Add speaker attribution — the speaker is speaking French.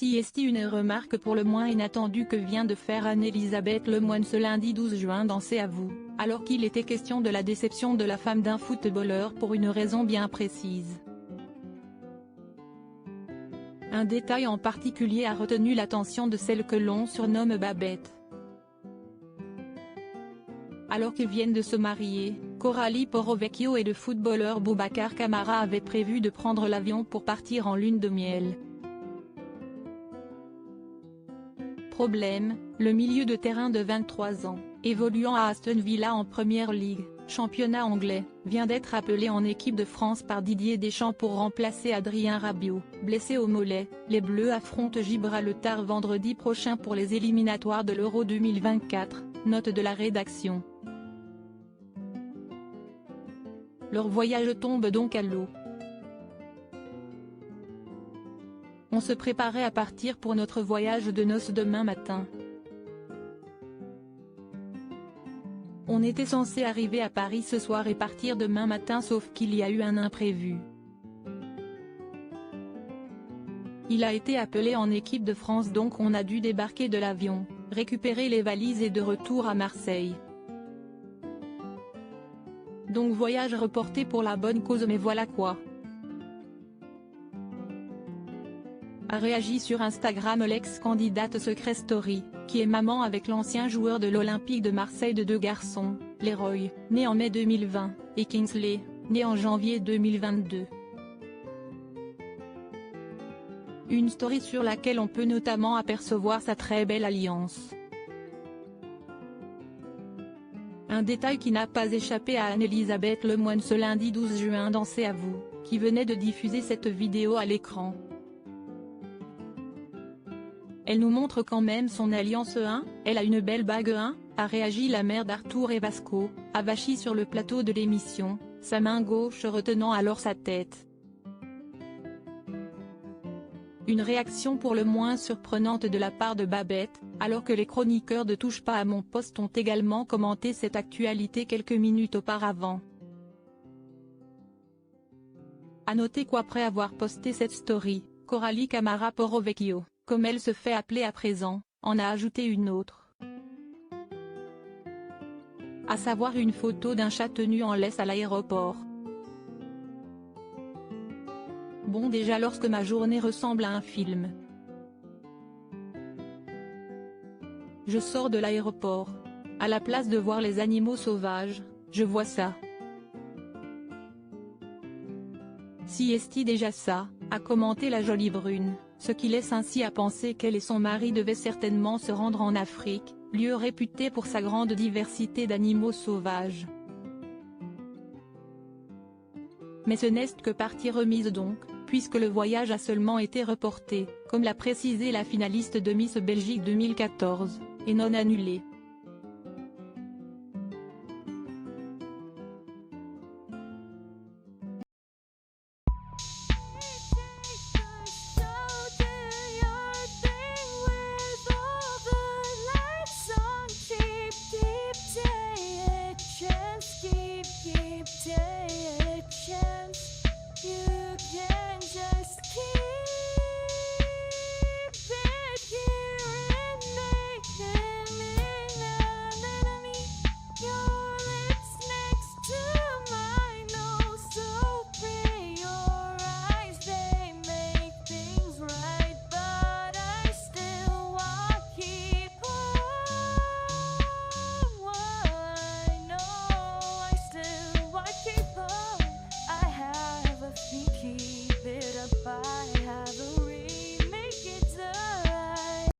Speaker 1: Si est une remarque pour le moins inattendue que vient de faire Anne-Elisabeth Lemoine ce lundi 12 juin dans C'est à vous, alors qu'il était question de la déception de la femme d'un footballeur pour une raison bien précise. Un détail en particulier a retenu l'attention de celle que l'on surnomme Babette. Alors qu'ils viennent de se marier, Coralie Porro-Vecchio et le footballeur Boubacar Kamara avaient prévu de prendre l'avion pour partir en lune de miel. Problème, le milieu de terrain de 23 ans, évoluant à Aston Villa en Premier League, championnat anglais, vient d'être appelé en équipe de France par Didier Deschamps pour remplacer Adrien Rabiot, blessé au mollet. Les Bleus affrontent Gibraltar vendredi prochain pour les éliminatoires de l'Euro 2024, note de la rédaction. Leur voyage tombe donc à l'eau. On se préparait à partir pour notre voyage de noces demain matin. On était censé arriver à Paris ce soir et partir demain matin sauf qu'il y a eu un imprévu. Il a été appelé en équipe de France donc on a dû débarquer de l'avion, récupérer les valises et de retour à Marseille. Donc voyage reporté pour la bonne cause mais voilà quoi. A réagi sur Instagram l'ex-candidate Secret Story, qui est maman avec l'ancien joueur de l'Olympique de Marseille de 2 garçons, Leroy, né en mai 2020, et Kingsley, né en janvier 2022. Une story sur laquelle on peut notamment apercevoir sa très belle alliance. Un détail qui n'a pas échappé à Anne-Elisabeth Lemoine ce lundi 12 juin dans C'est à vous, qui venait de diffuser cette vidéo à l'écran. Elle nous montre quand même son alliance elle a une belle bague a réagi la mère d'Arthur et Vasco, avachie sur le plateau de l'émission, sa main gauche retenant alors sa tête. Une réaction pour le moins surprenante de la part de Babette, alors que les chroniqueurs de Touche pas à mon poste ont également commenté cette actualité quelques minutes auparavant. A noter qu'après avoir posté cette story, Coralie Kamara Porro-Vecchio, comme elle se fait appeler à présent, en a ajouté une autre. À savoir une photo d'un chat tenu en laisse à l'aéroport. Bon déjà lorsque ma journée ressemble à un film. Je sors de l'aéroport. À la place de voir les animaux sauvages, je vois ça. Si est-il déjà ça, a commenté la jolie brune, ce qui laisse ainsi à penser qu'elle et son mari devaient certainement se rendre en Afrique, lieu réputé pour sa grande diversité d'animaux sauvages. Mais ce n'est que partie remise donc, puisque le voyage a seulement été reporté, comme l'a précisé la finaliste de Miss Belgique 2014, et non annulé.